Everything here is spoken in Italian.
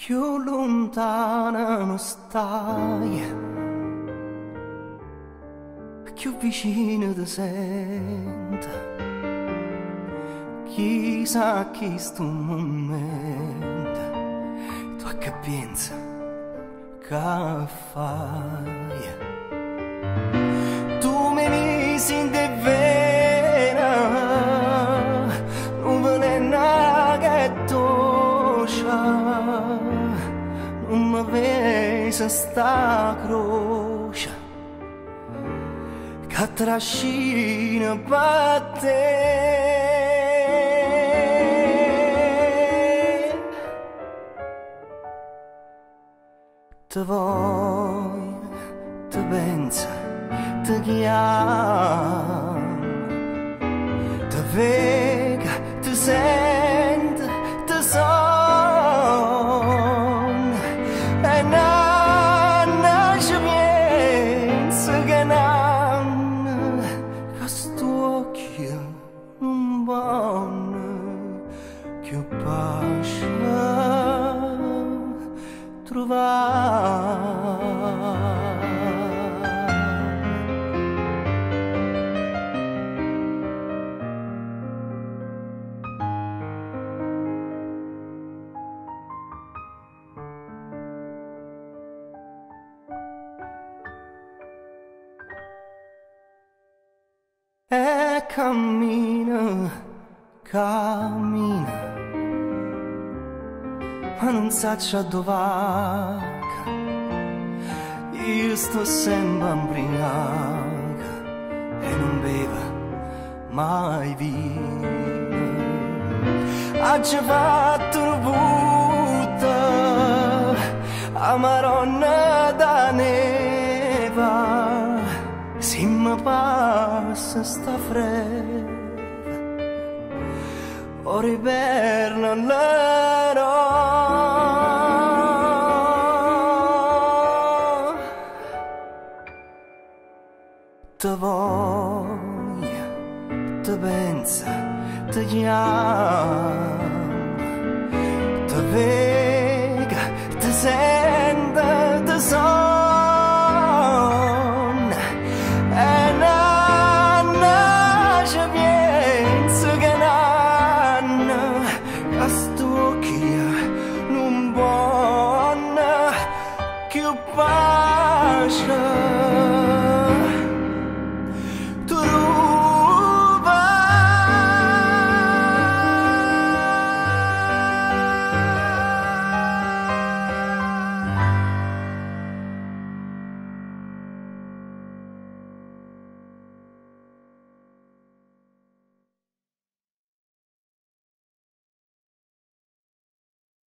più lontana non stai, più vicino ti sento. Chissà chi sto momento, tu a che pensi, che fai? Tu mi misi in te vena, non velena che toscia, non mi vesi sta croce che trascina per te. Te voglio, te pensa, te chiama, te vega, te sente, te son. E nanna ci pensa che nanna, che sto occhio non buono, che pace trovare. E cammina, cammina, ma non saccia dove va. Io sto sempre ubriaca e non bevo mai vino. Ha già fatto una butta a Maronna da neva. Se mi passa sta fredda, ora iverno l'ero. Te voglio, te pensa, te chiama, te vega, te sente, te son. E nanna ci pensa che nanna, che sto chia non buona, che pace